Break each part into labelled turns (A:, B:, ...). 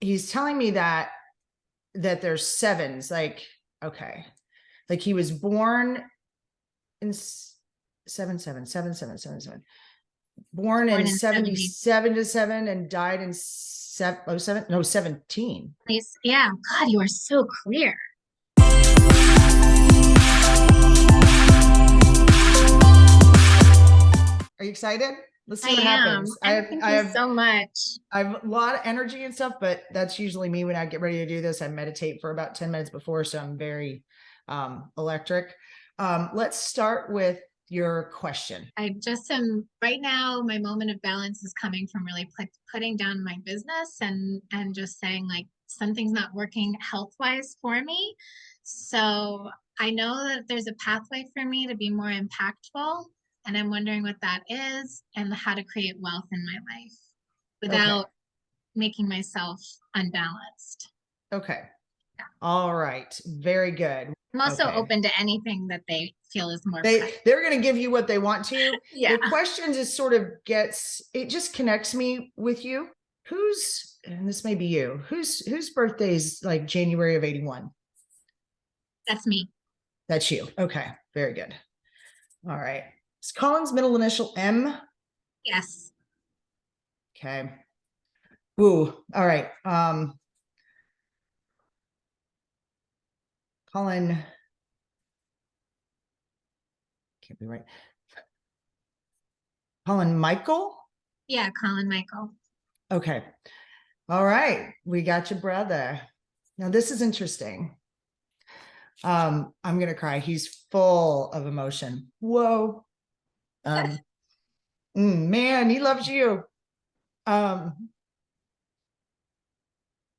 A: he's telling me that there's sevens, like, okay. Like he was born in 7 7 7 7 7 7. Born in 77 to 7 and died in 17.
B: Yeah. God, you are so clear.
A: Are you excited? Let's see
B: I
A: what happens.
B: thank you so much.
A: I have a lot of energy and stuff, but that's usually me when I get ready to do this. I meditate for about 10 minutes before, so I'm very electric. Let's start with your question.
B: I just am right now, my moment of balance is coming from really putting down my business and just saying like something's not working health-wise for me. So I know that there's a pathway for me to be more impactful, and I'm wondering what that is and how to create wealth in my life without making myself unbalanced.
A: Okay. Yeah. All right. Very good.
B: I'm also open to anything that they feel is more.
A: They're going to give you what they want to.
B: Yeah.
A: The question just sort of it just connects me with you. And this may be you, whose birthday is like January of 81?
B: That's me.
A: That's you. Okay. Very good. All right. Is Colin's middle initial M?
B: Yes.
A: Okay. Ooh. All right. Colin. Can't be right. Colin Michael?
B: Yeah, Colin Michael.
A: Okay. All right. We got your brother. Now this is interesting. I'm going to cry. He's full of emotion. Whoa. Man, he loves you.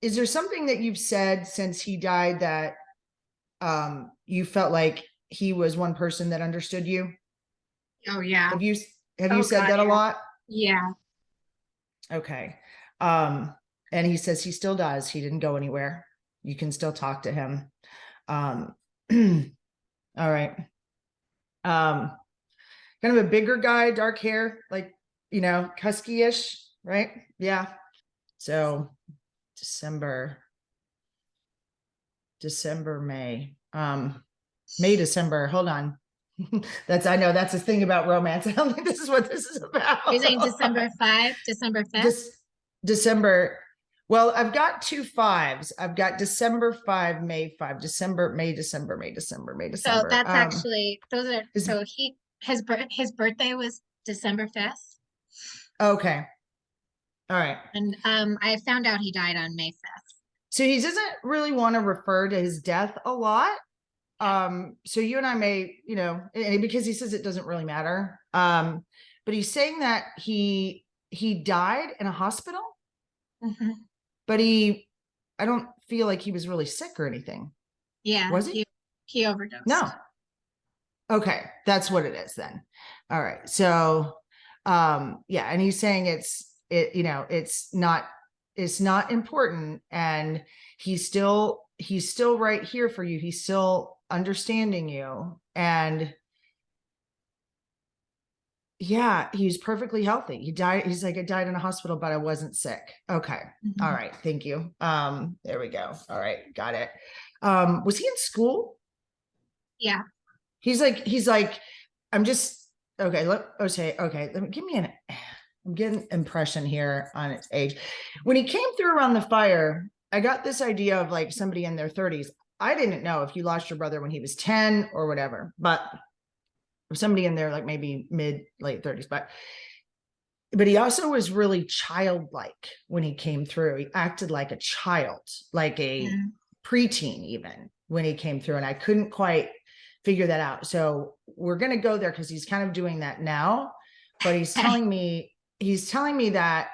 A: Is there something that you've said since he died that you felt like he was one person that understood you?
B: Oh yeah.
A: Have you said that a lot?
B: Yeah.
A: Okay. And he says he still does. He didn't go anywhere. You can still talk to him. All right. Kind of a bigger guy, dark hair, like, husky-ish, right? Yeah. So December, May, December. Hold on. I know that's a thing about romance. I don't think this is what this is about.
B: You're saying December 5th, December 5th?
A: December. Well, I've got 2 5s. I've got December 5, May 5, December. So
B: that's actually, those are, his birthday was December 5th.
A: Okay. All right.
B: And I found out he died on May 5th.
A: So he doesn't really want to refer to his death a lot. So you and I may, because he says it doesn't really matter. But he's saying that he died in a hospital.
B: Mm-hmm.
A: But I don't feel like he was really sick or anything.
B: Yeah.
A: Was he?
B: He overdosed.
A: No. Okay. That's what it is then. All right. So, yeah. And he's saying it's not important. And he's still right here for you. He's still understanding you. And yeah, he's perfectly healthy. He died. He's like, I died in a hospital, but I wasn't sick. Okay. Mm-hmm. All right. Thank you. There we go. All right. Got it. Was he in school?
B: Yeah.
A: He's like, I'm just, okay. Okay. Let me I'm getting impression here on its age. When he came through around the fire, I got this idea of like somebody in their 30s. I didn't know if you lost your brother when he was 10 or whatever, but somebody in there like maybe late 30s, but he also was really childlike when he came through. He acted like a child, like a preteen even when he came through, and I couldn't quite figure that out. So we're going to go there because he's kind of doing that now, but he's telling me that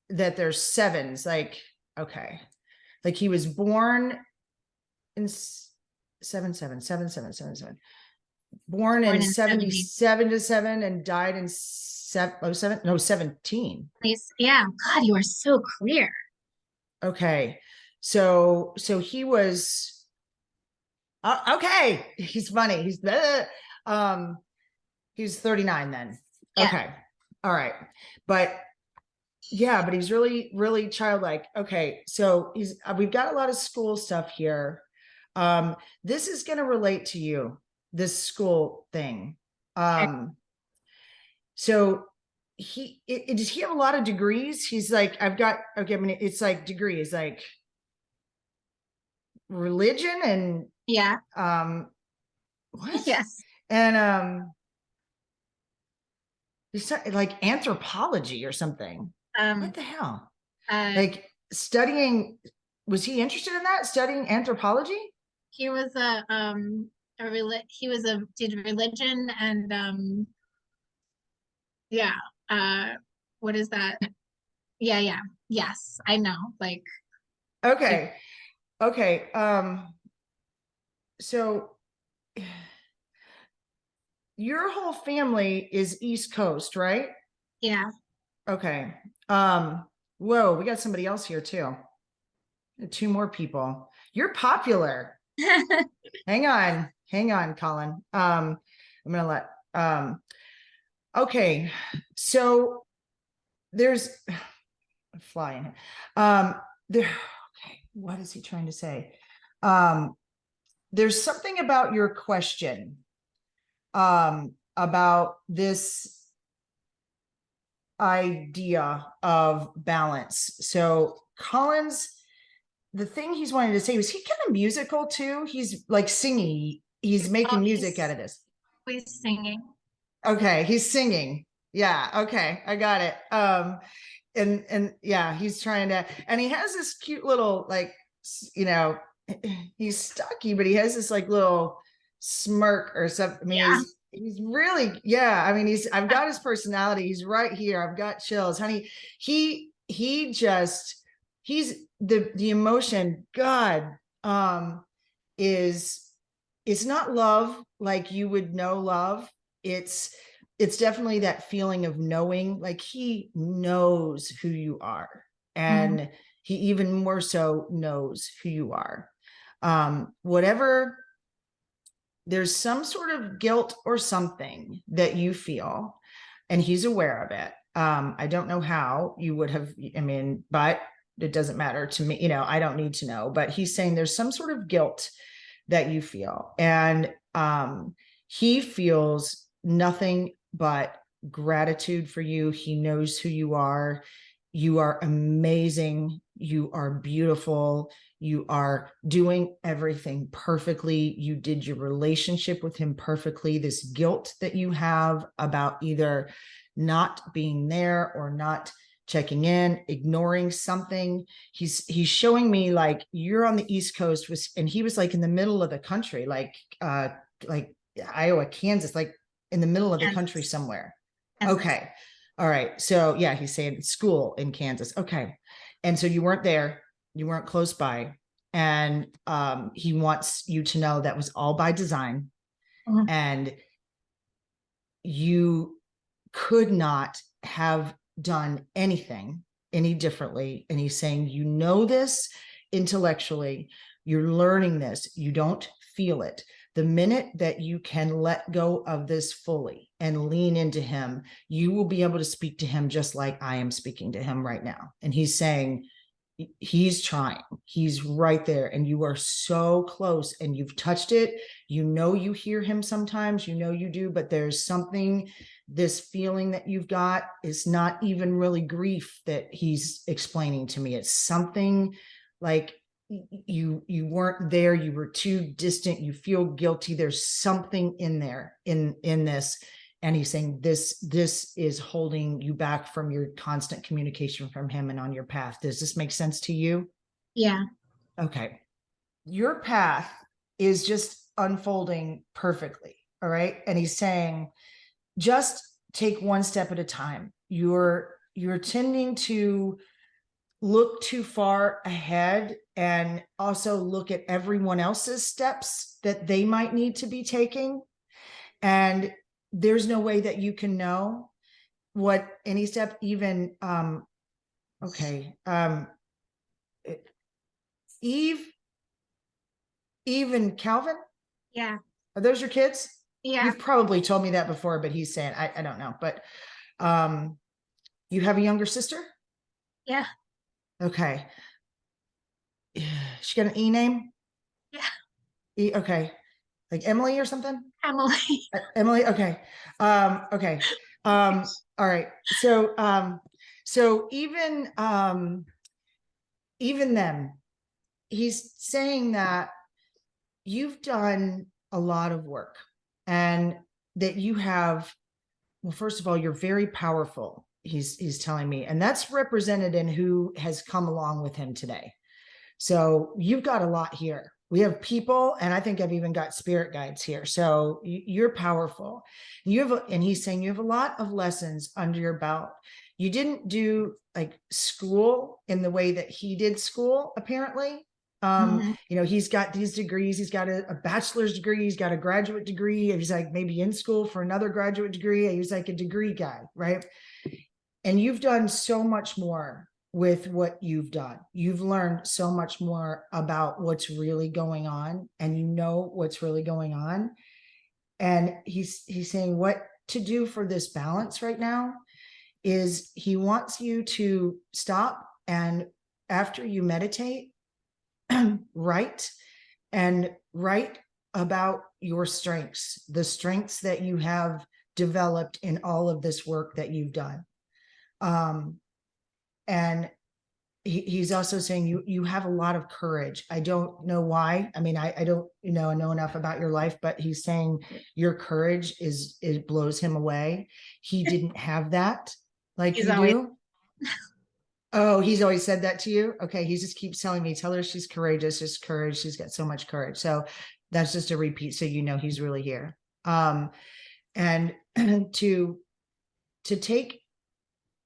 A: there's sevens, like, okay, like he was born in 7 born in 77 to 7 and died in 17.
B: Yeah. God, you are so clear.
A: Okay. So he was, okay. He's funny. He's 39 then. Yeah. Okay. All right. But Yeah, but he's really, really childlike. Okay, so we've got a lot of school stuff here. This is going to relate to you, this school thing. So does he have a lot of degrees? He's like, I've got, okay, I mean, it's like degrees, like religion and
B: Yeah.
A: what?
B: Yes.
A: And it's like anthropology or something. What
B: Um,
A: the hell?
B: uh,
A: Like studying, was he interested in that? Studying anthropology?
B: he was he was a did religion and yeah. Uh, what is that? Yeah, yeah. Yes, I know. Like
A: Okay. Okay. So your whole family is East Coast, right?
B: yeah.
A: Okay. Whoa, we got somebody else here too. Two more people. You're popular. Hang on, Colin. I'm gonna let okay. So there's flying. There, okay, what is he trying to say? There's something about your question about this idea of balance. So Collins, the thing he's wanting to say was he kind of musical too. He's like singing. He's
B: Oh,
A: making music out of this.
B: he's singing.
A: Okay, he's singing. Yeah, okay, I got it. And yeah, he's trying to, and he has this cute little like, you know, he's stocky, but he has this like little smirk or something. I mean,
B: Yeah.
A: he's really, yeah. I mean, I've got his personality. He's right here. I've got chills, honey. He just, he's the emotion. God, is it's not love like you would know love. It's it's definitely that feeling of knowing, like he knows who you are,
B: Mm.
A: and he even more so knows who you are. Whatever, there's some sort of guilt or something that you feel, and he's aware of it. I don't know how you would have, I mean, but it doesn't matter to me, I don't need to know, but he's saying there's some sort of guilt that you feel. And he feels nothing but gratitude for you. He knows who you are. You are amazing. You are beautiful. You are doing everything perfectly. You did your relationship with him perfectly. This guilt that you have about either not being there or not checking in, ignoring something. He's showing me like you're on the East Coast and he was like in the middle of the country, like Iowa, Kansas, like in the middle of the country
B: Kansas.
A: somewhere.
B: Kansas.
A: Okay. All right. So yeah, he's saying school in Kansas. Okay. And so you weren't there, you weren't close by. And he wants you to know that was all by design.
B: Mhm.
A: And you could not have done anything any differently. And he's saying, you know, this intellectually, you're learning this, you don't feel it. The minute that you can let go of this fully and lean into him, you will be able to speak to him just like I am speaking to him right now. And he's saying, he's trying, he's right there, and you are so close, and you've touched it. You hear him sometimes, you do, but there's something, this feeling that you've got is not even really grief that he's explaining to me. It's something like you weren't there, you were too distant, you feel guilty. There's something in there in this. And he's saying this is holding you back from your constant communication from him and on your path. Does this make sense to you?
B: Yeah.
A: Okay. Your path is just unfolding perfectly. All right. And he's saying, just take one step at a time. You're tending to look too far ahead and also look at everyone else's steps that they might need to be taking. And there's no way that you can know what any step, even okay, eve and Calvin,
B: Yeah.
A: are those your kids?
B: Yeah.
A: You've probably told me that before, but he's saying I don't know. But you have a younger sister?
B: Yeah.
A: Okay. She got an E name?
B: Yeah.
A: E, okay. Like Emily or something?
B: Emily.
A: Emily, okay. Okay. All right. So even then, he's saying that you've done a lot of work and that you have, well, first of all, you're very powerful. He's telling me, and that's represented in who has come along with him today. So you've got a lot here. We have people, and I think I've even got spirit guides here. So you're powerful. You have, and he's saying you have a lot of lessons under your belt. You didn't do like school in the way that he did school, apparently.
B: Mhm.
A: He's got these degrees. He's got a bachelor's degree. He's got a graduate degree. He's like maybe in school for another graduate degree. He's like a degree guy, right? And you've done so much more with what you've done. You've learned so much more about what's really going on, and you know what's really going on. And he's saying what to do for this balance right now is he wants you to stop, and after you meditate, write about your strengths, the strengths that you have developed in all of this work that you've done. And he's also saying you have a lot of courage. I don't know why. I mean, I don't know enough about your life, but he's saying your courage it blows him away. He didn't have that like
B: He's
A: you
B: always,
A: do. Oh, he's always said that to you. Okay, he just keeps telling me, tell her she's courageous, just courage. She's got so much courage. So that's just a repeat, so he's really here. And to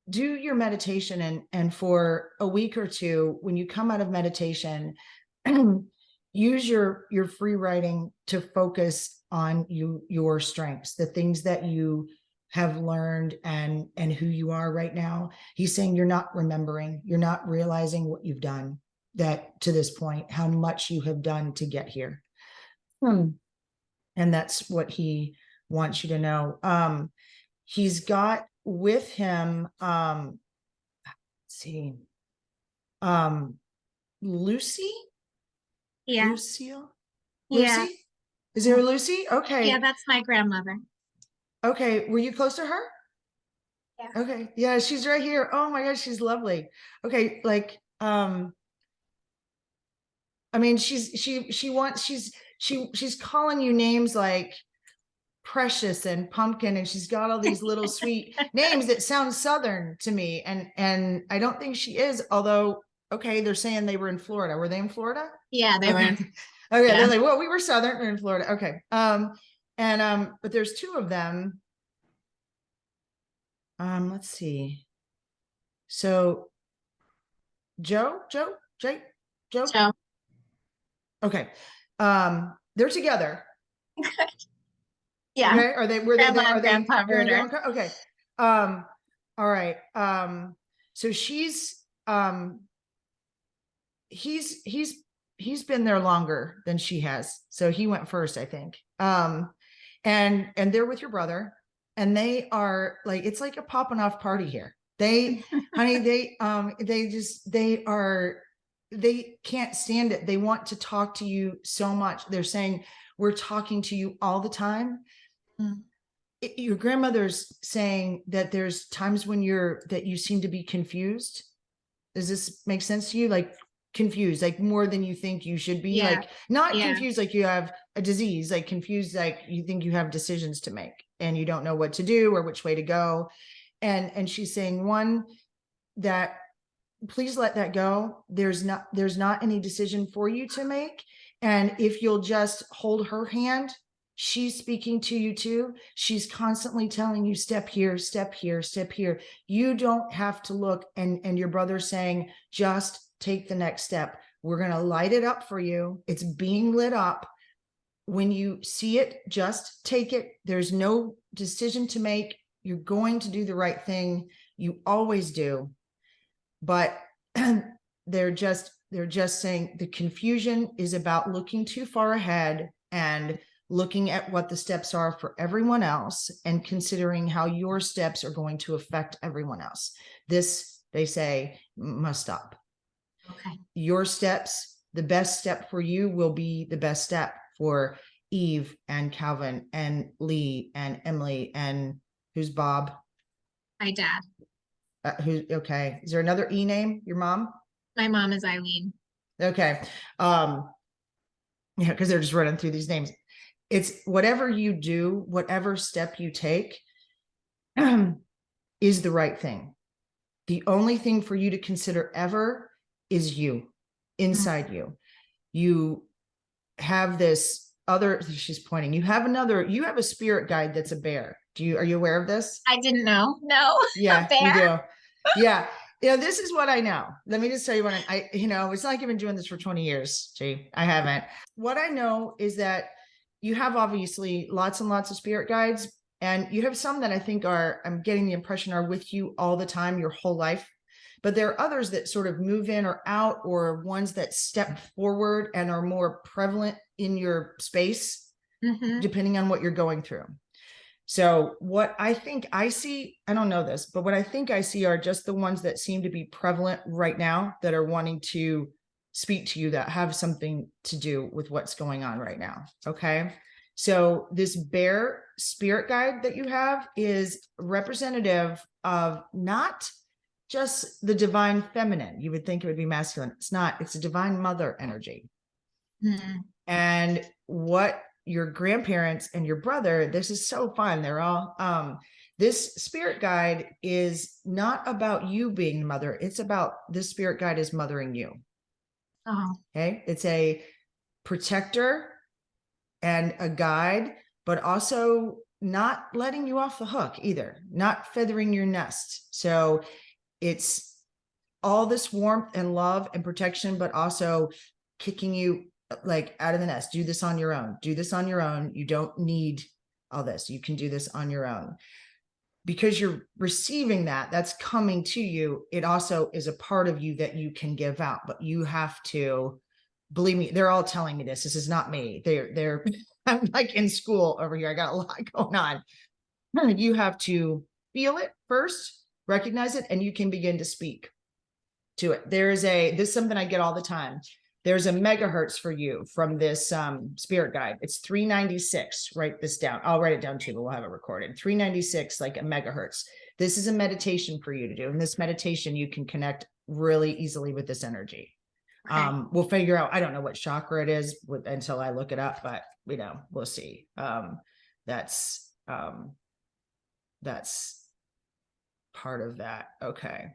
A: do your meditation, and for a week or two, when you come out of meditation, use your free writing to focus on your strengths, the things that you have learned, and who you are right now. He's saying you're not remembering, you're not realizing what you've done, that to this point, how much you have done to get here. And that's what he wants you to know. He's got with him, let's see, Lucy,
B: yeah.
A: Lucille,
B: Yeah.
A: Lucy. Is there a Lucy?
B: Yeah,
A: Okay.
B: that's my grandmother.
A: Okay. Were you close to her?
B: Yeah.
A: Okay. Yeah, she's right here. Oh my gosh, she's lovely. Okay. Like, I mean, she's calling you names like Precious and Pumpkin, and she's got all these little sweet names that sound Southern to me. And I don't think she is, although, okay, they're saying they were in Florida. Were they in Florida?
B: Yeah, they
A: Okay.
B: were.
A: Okay.
B: Yeah.
A: They're like, well, we were Southern, we're in Florida. Okay. But there's two of them. Let's see. So Jake, Joe.
B: So,
A: Okay. They're together.
B: yeah.
A: Okay. Were they
B: Grandma
A: there? Are
B: and
A: they
B: Grandpa Murder.
A: okay. Um, all right. So he's been there longer than she has. So he went first, I think. And they're with your brother, and they are like, it's like a popping off party here. Honey, they can't stand it. They want to talk to you so much. They're saying, we're talking to you all the time.
B: Mm.
A: Your grandmother's saying that there's times when that you seem to be confused. Does this make sense to you? Like confused, like more than you think you should be.
B: Yeah.
A: Like not
B: Yeah.
A: confused like you have a disease, like confused like you think you have decisions to make and you don't know what to do or which way to go. And she's saying, one, that please let that go. There's not any decision for you to make. And if you'll just hold her hand, she's speaking to you too. She's constantly telling you, step here, step here, step here. You don't have to look. And your brother's saying, just take the next step. We're going to light it up for you. It's being lit up. When you see it, just take it. There's no decision to make. You're going to do the right thing. You always do. But they're just saying the confusion is about looking too far ahead and looking at what the steps are for everyone else and considering how your steps are going to affect everyone else. This they say must stop.
B: Okay.
A: Your steps, the best step for you will be the best step for Eve and Calvin and Lee and Emily and who's Bob?
B: My dad.
A: Okay. Is there another E name? Your mom?
B: My mom is Eileen.
A: Okay. Yeah, because they're just running through these names. It's whatever you do, whatever step you take, is the right thing. The only thing for you to consider ever is you, inside you. You have this other, she's pointing, you have a spirit guide that's a bear. Are you aware of this?
B: I didn't know. No.
A: Yeah,
B: Bear?
A: you do. Yeah. This is what I know. Let me just tell you what it's not like I've been doing this for 20 years. Gee, I haven't. What I know is that you have obviously lots and lots of spirit guides, and you have some that I think I'm getting the impression are with you all the time, your whole life. But there are others that sort of move in or out, or ones that step forward and are more prevalent in your space, depending on what you're going through. So what I think I see, I don't know this, but what I think I see are just the ones that seem to be prevalent right now that are wanting to speak to you, that have something to do with what's going on right now. Okay. So this bear spirit guide that you have is representative of not just the divine feminine. You would think it would be masculine. It's not. It's a divine mother energy. And what your grandparents and your brother, this is so fun. They're all, this spirit guide is not about you being the mother. It's about this spirit guide is mothering you. Okay. It's a protector and a guide, but also not letting you off the hook either, not feathering your nest. So it's all this warmth and love and protection, but also kicking you like out of the nest. Do this on your own. Do this on your own. You don't need all this. You can do this on your own. Because you're receiving that's coming to you. It also is a part of you that you can give out, but you have to, believe me, they're all telling me this. This is not me. They're I'm like in school over here. I got a lot going on. You have to feel it first, recognize it, and you can begin to speak to it. This is something I get all the time. There's a megahertz for you from this spirit guide. It's 396. Write this down. I'll write it down too, but we'll have it recorded. 396, like a megahertz. This is a meditation for you to do. In this meditation, you can connect really easily with this energy. Okay. We'll figure out, I don't know what chakra it is until I look it up, but we'll see. That's part of that. Okay.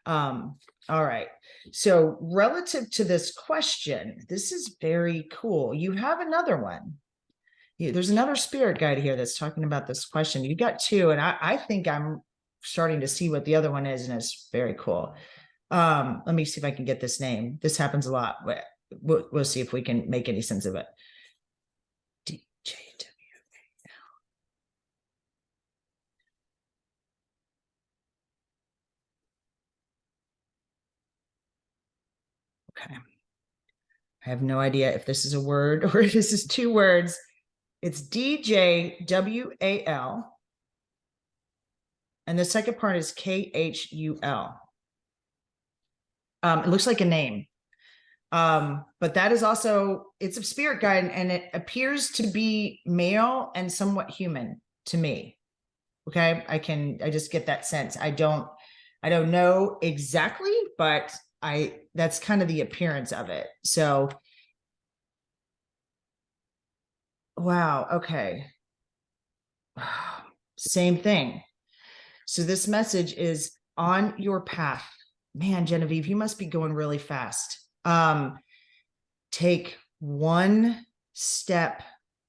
A: All right. So relative to this question, this is very cool. You have another one. There's another spirit guide here that's talking about this question. You got two, and I think I'm starting to see what the other one is, and it's very cool. Let me see if I can get this name. This happens a lot, but we'll see if we can make any sense of it. Okay. I have no idea if this is a word or if this is two words. It's DJWAL. And the second part is KHUL. It looks like a name. But that is also, it's a spirit guide, and it appears to be male and somewhat human to me. Okay. I just get that sense. I don't know exactly, but that's kind of the appearance of it. So, wow. Okay. Same thing. So this message is on your path. Man, Genevieve, you must be going really fast. Take one step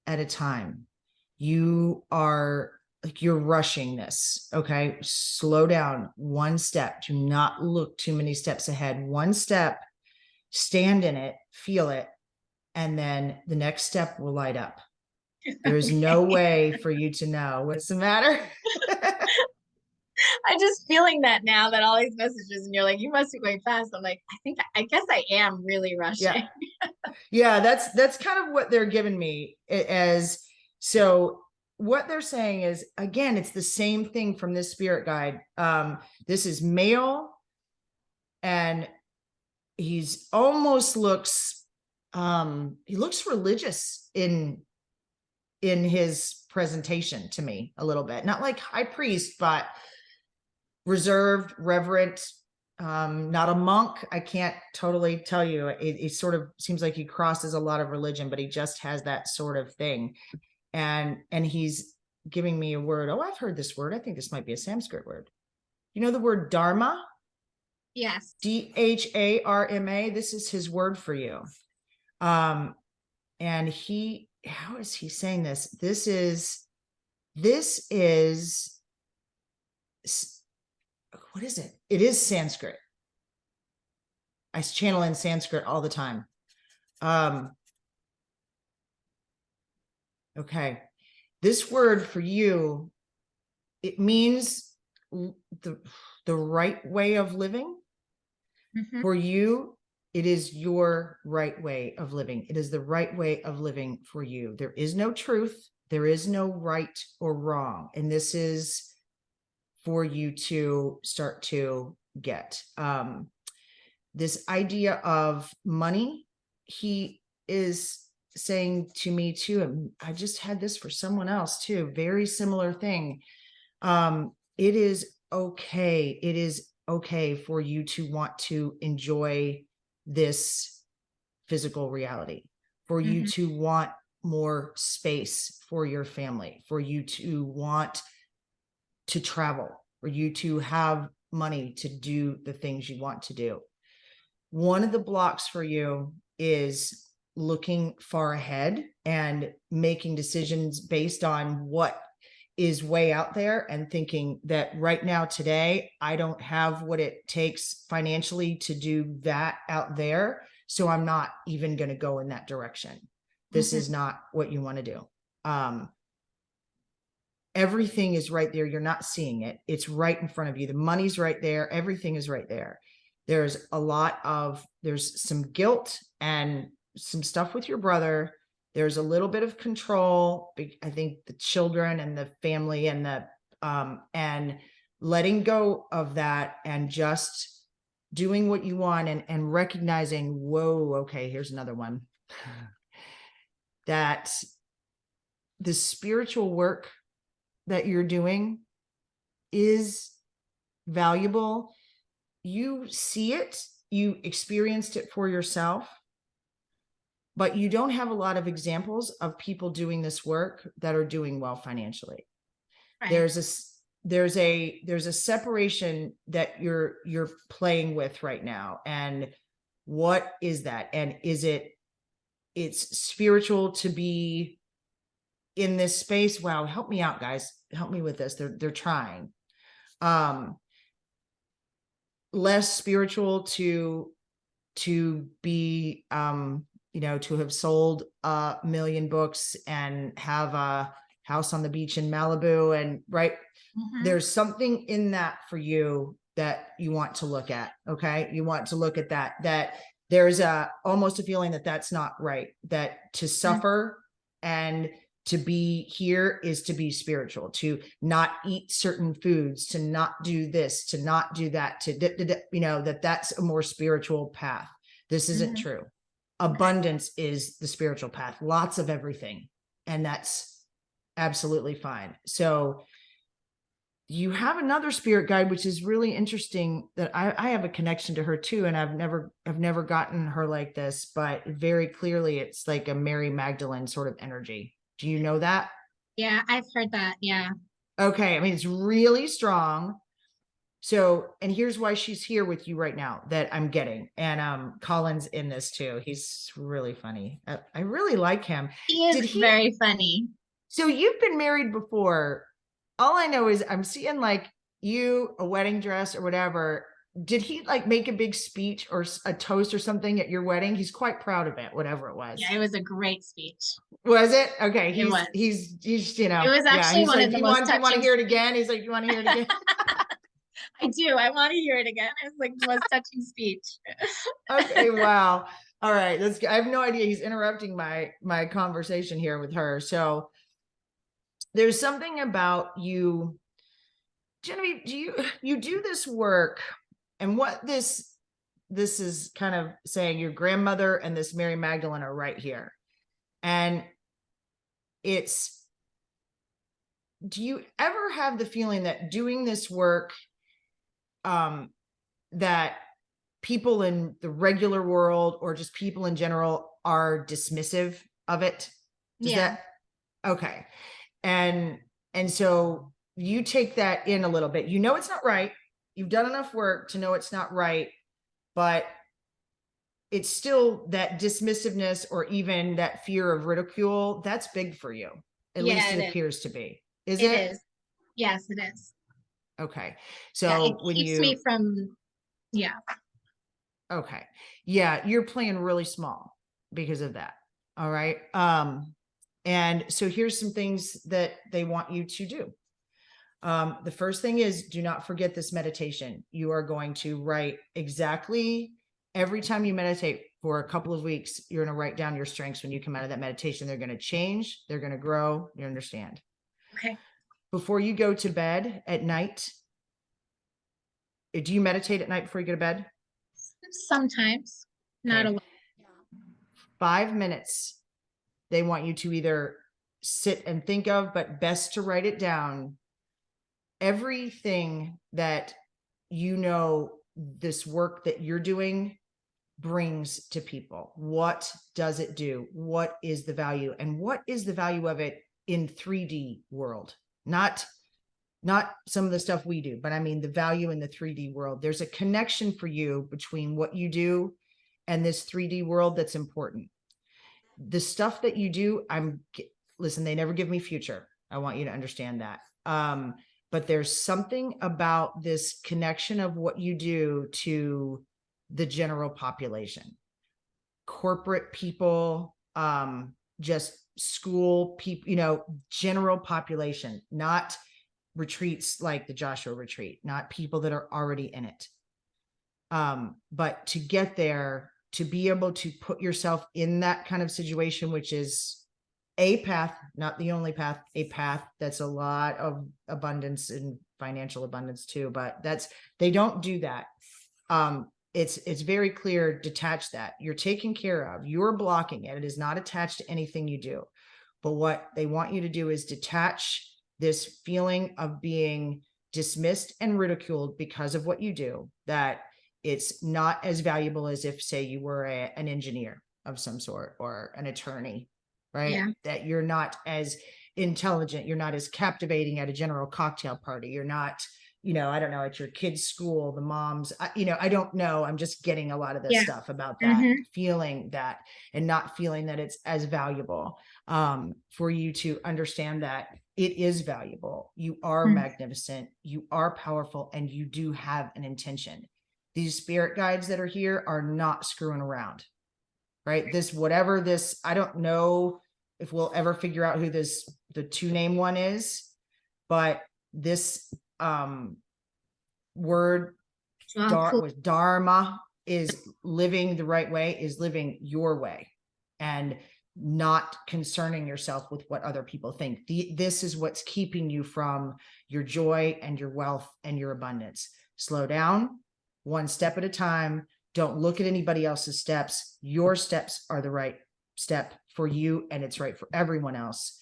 A: at a time. You're rushing this. Okay. Slow down. One step. Do not look too many steps ahead. One step, stand in it, feel it. And then the next step will light up. There's no way for you to know what's the matter.
B: I'm just feeling that now, that all these messages, and you're like, you must be going fast. I'm like, I guess I am really rushing.
A: Yeah, that's kind of what they're giving me as. So what they're saying is, again, it's the same thing from this spirit guide. This is male and he's almost looks, he looks religious in his presentation to me a little bit, not like high priest, but reserved, reverent, not a monk. I can't totally tell you. It sort of seems like he crosses a lot of religion, but he just has that sort of thing. And he's giving me a word. Oh, I've heard this word. I think this might be a Sanskrit word. You know the word dharma?
B: Yes.
A: Dharma. This is his word for you. And how is he saying this? This is, what is it? It is Sanskrit. I channel in Sanskrit all the time. Okay. This word for you, it means the right way of living.
B: Mm-hmm.
A: For you, it is your right way of living. It is the right way of living for you. There is no truth. There is no right or wrong. And this is for you to start to get. This idea of money, he is saying to me too, and I just had this for someone else too, very similar thing. It is okay. It is okay for you to want to enjoy this physical reality, for you to want more space for your family, for you to want to travel, for you to have money to do the things you want to do. One of the blocks for you is looking far ahead and making decisions based on what is way out there, and thinking that right now, today, I don't have what it takes financially to do that out there. So I'm not even going to go in that direction. This is not what you want to do. Everything is right there. You're not seeing it. It's right in front of you. The money's right there. Everything is right there. There's some guilt and some stuff with your brother. There's a little bit of control. I think the children and the family and and letting go of that and just doing what you want, and recognizing, whoa, okay, here's another one. That the spiritual work that you're doing is valuable. You see it, you experienced it for yourself, but you don't have a lot of examples of people doing this work that are doing well financially. Right. There's a separation that you're playing with right now. And what is that? And it's spiritual to be in this space? Wow, help me out, guys. Help me with this. They're trying. Less spiritual to be to have sold 1 million books and have a house on the beach in Malibu, and right, there's something in that for you that you want to look at. Okay, you want to look at that there's almost a feeling that that's not right, that to suffer and to be here is to be spiritual, to not eat certain foods, to not do this, to not do that, that's a more spiritual path. This isn't true. Abundance is the spiritual path, lots of everything. And that's absolutely fine. So you have another spirit guide, which is really interesting, that I have a connection to her too. And I've never gotten her like this, but very clearly it's like a Mary Magdalene sort of energy. Do you know that?
B: Yeah, I've heard that. Yeah.
A: Okay. I mean, it's really strong. So, and here's why she's here with you right now, that I'm getting. And Colin's in this too. He's really funny. I really like him.
B: He is very funny.
A: So you've been married before. All I know is I'm seeing like you, a wedding dress or whatever. Did he like make a big speech or a toast or something at your wedding? He's quite proud of it, whatever it was.
B: Yeah, it was a great speech.
A: Was it? Okay.
B: It was.
A: He's
B: it was actually one of the most touching.
A: Do you want to hear it again? He's like, you want to hear it again?
B: I do. I want to hear it again. It was like the most touching speech.
A: Okay. Wow. All right. I have no idea. He's interrupting my conversation here with her. So there's something about you, Genevieve, you do this work, and what this is kind of saying your grandmother and this Mary Magdalene are right here. And it's, do you ever have the feeling that doing this work, that people in the regular world or just people in general are dismissive of it? Does that, okay. And so you take that in a little bit, you know, it's not right. You've done enough work to know it's not right, but it's still that dismissiveness or even that fear of ridicule. That's big for you. At least it appears to be. Is it?
B: It is. Yes, it is.
A: Okay.
B: Yeah,
A: So
B: it
A: when
B: keeps
A: you,
B: me from, yeah.
A: okay. Yeah. You're playing really small because of that. All right. And so here's some things that they want you to do. The first thing is, do not forget this meditation. You are going to write exactly every time you meditate for a couple of weeks, you're going to write down your strengths. When you come out of that meditation, they're going to change. They're going to grow. You understand?
B: Okay.
A: Before you go to bed at night, do you meditate at night before you go to bed?
B: Sometimes, not a lot.
A: 5 minutes. They want you to either sit and think of, but best to write it down, everything that you know this work that you're doing brings to people. What does it do? What is the value? And what is the value of it in 3D world? Not some of the stuff we do, but I mean the value in the 3D world. There's a connection for you between what you do and this 3D world that's important. The stuff that you do, listen, they never give me future. I want you to understand that. But there's something about this connection of what you do to the general population, corporate people, just school people, you know, general population, not retreats like the Joshua retreat, not people that are already in it. But to get there, to be able to put yourself in that kind of situation, which is a path, not the only path, a path that's a lot of abundance and financial abundance too, but they don't do that. It's very clear, detach that. You're taken care of, you're blocking it. It is not attached to anything you do. But what they want you to do is detach this feeling of being dismissed and ridiculed because of what you do, that it's not as valuable as if, say, you were an engineer of some sort or an attorney, right?
B: Yeah.
A: That you're not as intelligent, you're not as captivating at a general cocktail party, you're not, you know, I don't know, at your kids' school, the moms, I don't know. I'm just getting a lot of this stuff about that, feeling that and not feeling that it's as valuable, for you to understand that it is valuable. You are magnificent, you are powerful, and you do have an intention. These spirit guides that are here are not screwing around, right? I don't know if we'll ever figure out who the 2-name one is, but this word with Dharma is living the right way, is living your way and not concerning yourself with what other people think. This is what's keeping you from your joy and your wealth and your abundance. Slow down, one step at a time. Don't look at anybody else's steps. Your steps are the right step for you, and it's right for everyone else.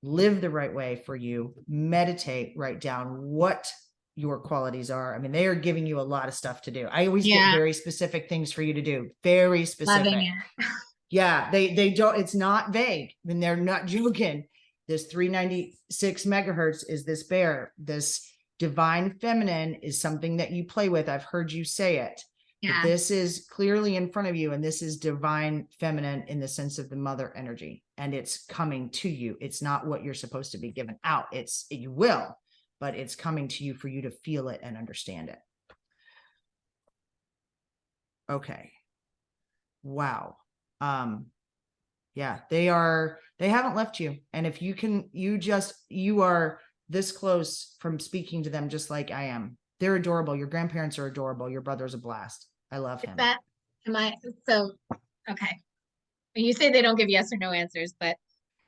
A: Live the right way for you. Meditate, write down what your qualities are. I mean, they are giving you a lot of stuff to do. I always get very specific things for you to do. Very specific.
B: Loving it.
A: Yeah, they don't, it's not vague. I mean, they're not joking. This 396 megahertz is this bear. This divine feminine is something that you play with. I've heard you say it.
B: Yeah.
A: But this is clearly in front of you, and this is divine feminine in the sense of the mother energy, and it's coming to you. It's not what you're supposed to be given out. You will, but it's coming to you for you to feel it and understand it. Okay. Wow. Yeah, they haven't left you. And if you are this close from speaking to them, just like I am. They're adorable. Your grandparents are adorable. Your brother's a blast. I love him.
B: Okay. You say they don't give yes or no answers, but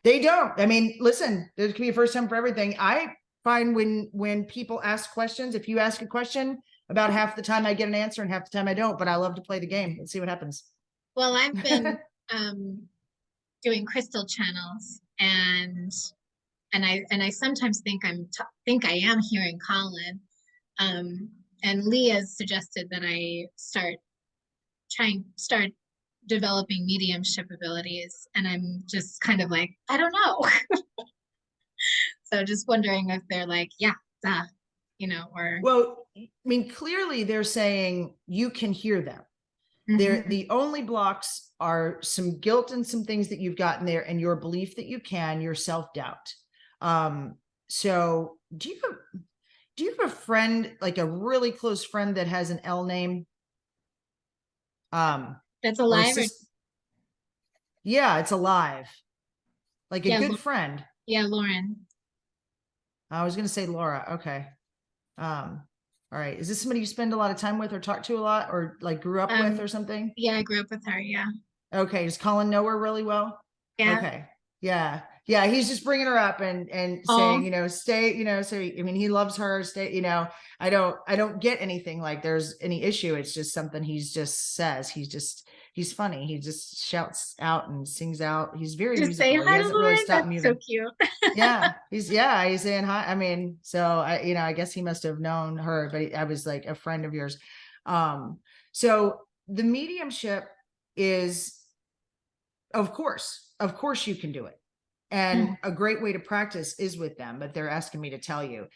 A: they don't. I mean, listen, there can be a first time for everything. I find when people ask questions, if you ask a question, About half the time I get an answer and half the time I don't, but I love to play the game. Let's see what happens.
B: Well, I've been doing crystal channels, and I sometimes think I am hearing Colin. And Leah's suggested that I start developing mediumship abilities, and I'm just kind of like, I don't know. So just wondering if they're like, yeah, duh, or
A: Well, I mean, clearly they're saying you can hear them.
B: Mhm.
A: The only blocks are some guilt and some things that you've gotten there, and your belief that you can, your self-doubt. So do you have a friend, like a really close friend that has an L name?
B: That's
A: Or a
B: alive, or
A: sister? Yeah, it's alive. Like a
B: yeah,
A: good friend.
B: yeah, Lauren.
A: I was going to say Laura. Okay. All right. Is this somebody you spend a lot of time with or talk to a lot or like grew up with or something?
B: Yeah, I grew up with her. Yeah,
A: Okay. Does Colin know her really well?
B: yeah.
A: Okay. Yeah. Yeah. He's just bringing her up and
B: Oh,
A: saying, stay, so, I mean, he loves her, stay, I don't get anything like there's any issue. It's just something he's just says. He's funny. He just shouts out and sings out. He's very
B: just say
A: musical. He
B: hi to
A: hasn't really
B: Lauren.
A: stopped
B: That's so
A: moving.
B: cute.
A: He's saying hi. I mean, so I guess he must have known her, but I was like a friend of yours. So the mediumship is, of course you can do it. And a great way to practice is with them, but they're asking me to tell you,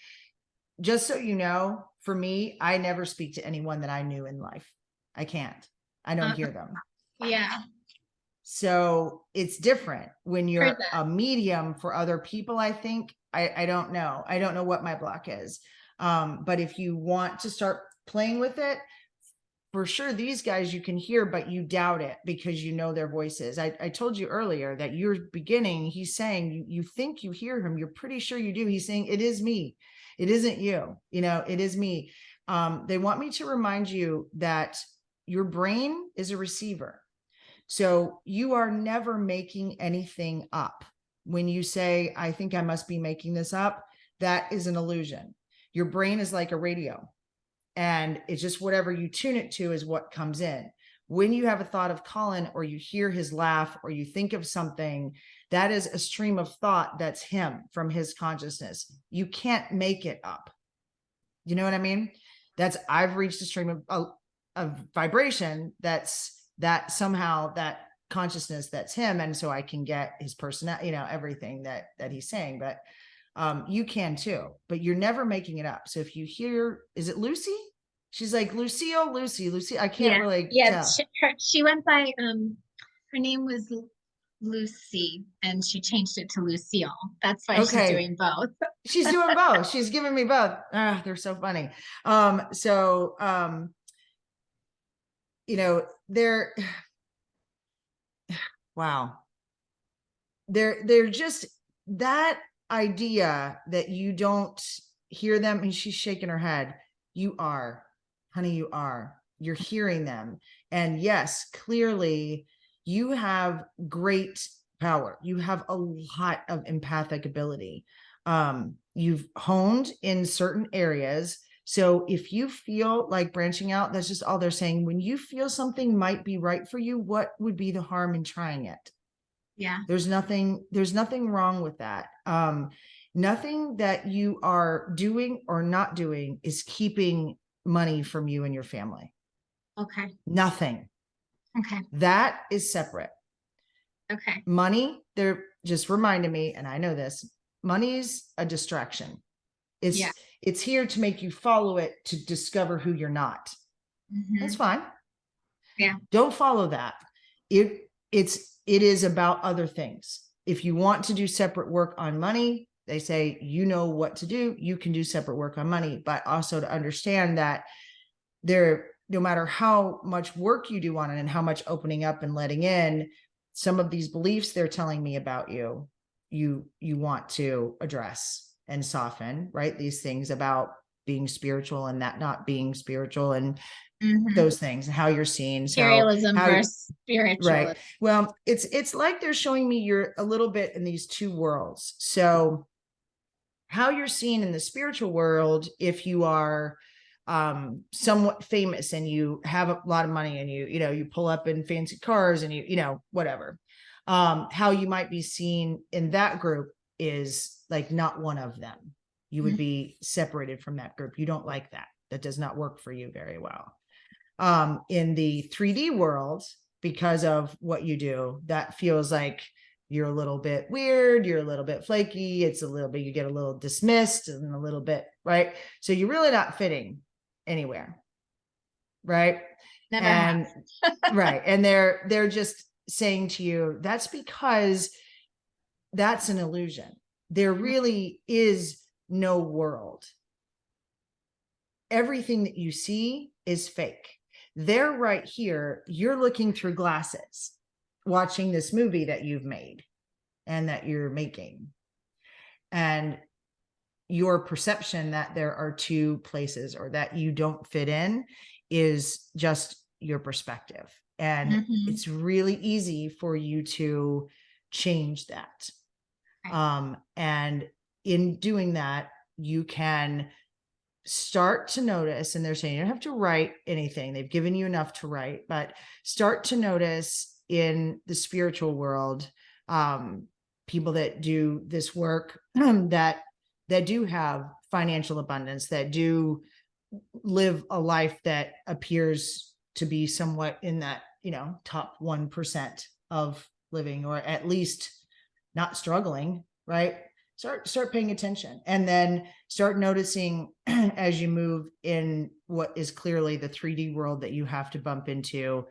A: just so you know, for me, I never speak to anyone that I knew in life. I can't, I don't hear them.
B: Yeah,
A: So it's different when
B: heard
A: you're
B: that.
A: a medium for other people. I think I don't know. I don't know what my block is. But if you want to start playing with it, for sure, these guys you can hear, but you doubt it because you know their voices. I told you earlier that you're beginning. He's saying you think you hear him. You're pretty sure you do. He's saying, it is me. It isn't you. It is me. They want me to remind you that your brain is a receiver. So you are never making anything up. When you say, I think I must be making this up, that is an illusion. Your brain is like a radio, and it's just whatever you tune it to is what comes in. When you have a thought of Colin, or you hear his laugh, or you think of something, that is a stream of thought that's him from his consciousness. You can't make it up. You know what I mean? I've reached a stream of vibration that somehow that consciousness, that's him. And so I can get his personality, everything that he's saying, but you can too, but you're never making it up. So if you hear, is it Lucy? She's like, Lucy. I can't really
B: Yeah.
A: tell.
B: She went by her name was Lucy, and she changed it to Lucille. That's why she's
A: Okay.
B: doing both.
A: She's doing both. She's giving me both. They're so funny. They're wow. They're just that idea that you don't hear them. And she's shaking her head. You are, honey, you're hearing them. And yes, clearly you have great power. You have a lot of empathic ability. You've honed in certain areas. So if you feel like branching out, that's just all they're saying. When you feel something might be right for you, what would be the harm in trying it?
B: Yeah.
A: There's nothing wrong with that. Nothing that you are doing or not doing is keeping money from you and your family.
B: Okay.
A: Nothing.
B: Okay.
A: That is separate.
B: Okay.
A: Money, they're just reminding me, and I know this, money's a distraction. It's here to make you follow it to discover who you're not. That's fine.
B: Yeah.
A: Don't follow that. It is about other things. If you want to do separate work on money, they say, what to do. You can do separate work on money, but also to understand that no matter how much work you do on it and how much opening up and letting in, some of these beliefs they're telling me about you want to address and soften, right? These things about being spiritual and that not being spiritual, and those things, how you're seen.
B: Materialism versus spiritual.
A: Right. Well, it's like they're showing me you're a little bit in these two worlds. So how you're seen in the spiritual world, if you are somewhat famous and you have a lot of money and you pull up in fancy cars and whatever. How you might be seen in that group is like not one of them. You would be separated from that group. You don't like that. That does not work for you very well. In the 3D world, because of what you do, that feels like you're a little bit weird, you're a little bit flaky, it's a little bit, you get a little dismissed and a little bit, right? So you're really not fitting anywhere, right?
B: Never
A: and
B: have.
A: right, and they're just saying to you, that's because that's an illusion. There really is no world. Everything that you see is fake. They're right here. You're looking through glasses, watching this movie that you've made and that you're making. And your perception that there are two places or that you don't fit in is just your perspective. And it's really easy for you to change that. And in doing that, you can start to notice, and they're saying you don't have to write anything. They've given you enough to write, but start to notice in the spiritual world, people that do this work, that do have financial abundance, that do live a life that appears to be somewhat in that, top 1% of living, or at least not struggling, right? Start paying attention, and then start noticing as you move in what is clearly the 3D world that you have to bump into.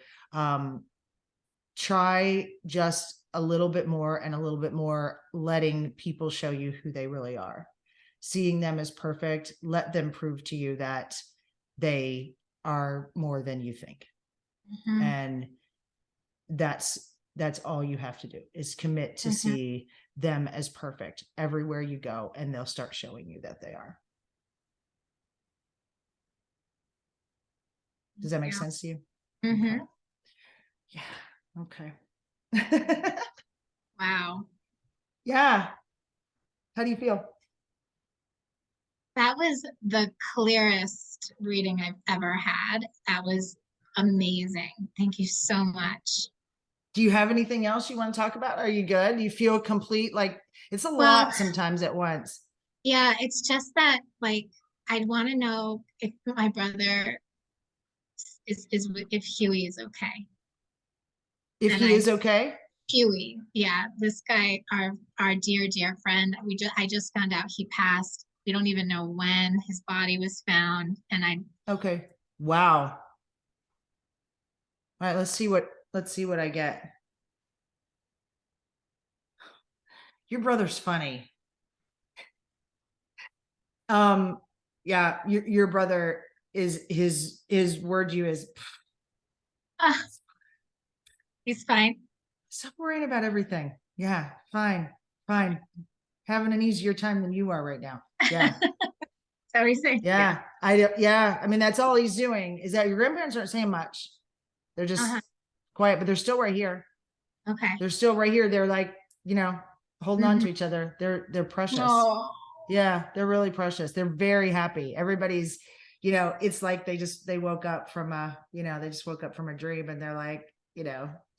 A: Try just a little bit more and a little bit more, letting people show you who they really are, seeing them as perfect. Let them prove to you that they are more than you think. And that's all you have to do, is commit to see them as perfect everywhere you go, and they'll start showing you that they are. Does that make sense to you? Okay. Yeah. Okay.
B: Wow.
A: Yeah. How do you feel?
B: That was the clearest reading I've ever had. That was amazing. Thank you so much.
A: Do you have anything else you want to talk about? Are you good? Do you feel complete? Like, it's a
B: Well,
A: lot sometimes at once.
B: yeah, it's just that like I'd want to know if my brother is if Huey is okay.
A: If
B: And
A: he is okay?
B: Huey, yeah, this guy, our dear friend, I just found out he passed. We don't even know when his body was found, and
A: Okay. Wow. All right, let's see what I get. Your brother's funny. Yeah, your brother is, his word to you is,
B: he's fine.
A: stop worrying about everything. Yeah, fine. Having an easier time than you are right now. Yeah.
B: So he's saying,
A: Yeah. I mean, that's all he's doing, is that your grandparents aren't saying much. They're just quiet, but they're still right here.
B: Okay.
A: They're still right here. They're like, holding on to each other. They're precious.
B: Oh.
A: Yeah, they're really precious. They're very happy. Everybody's, it's like they woke up from they just woke up from a dream, and they're like,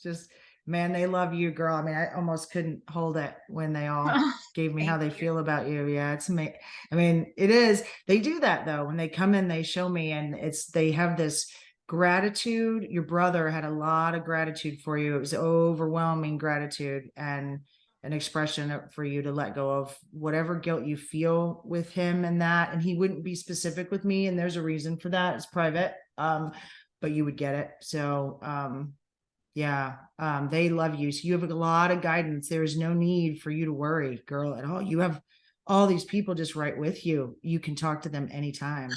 A: just, man, they love you, girl. I mean, I almost couldn't hold it when they all gave me how they feel about you. Yeah, it's amazing. I mean, it is. They do that though. When they come in, they show me, and they have this gratitude. Your brother had a lot of gratitude for you. It was overwhelming gratitude, and an expression for you to let go of whatever guilt you feel with him, and he wouldn't be specific with me, and there's a reason for that. It's private, but you would get it. So they love you. So you have a lot of guidance. There's no need for you to worry, girl, at all. You have all these people just right with you. You can talk to them anytime.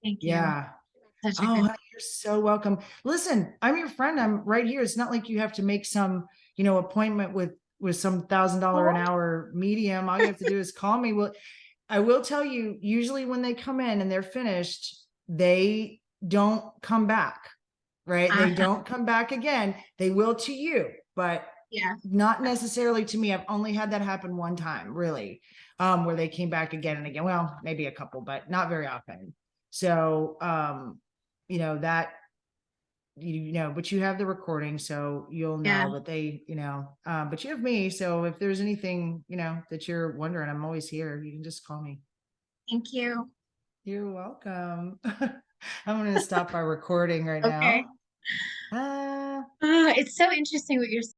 B: Thank you.
A: Yeah. Oh, honey, you're so welcome. Listen, I'm your friend. I'm right here. It's not like you have to make some, appointment with some $1,000 an hour medium. All you have to do is call me. Well, I will tell you, usually when they come in and they're finished, they don't come back, right? They don't come back again. They will to you, but not necessarily to me. I've only had that happen one time, really, where they came back again and again. Well, maybe a couple, but not very often. So, you know, that, you know, but you have the recording, so you'll
B: Yeah.
A: know that they, you know, but you have me. So if there's anything, you know, that you're wondering, I'm always here. You can just call me.
B: Thank you.
A: You're welcome. I'm going to stop our recording right
B: Okay.
A: now. Uh,
B: It's so interesting what you're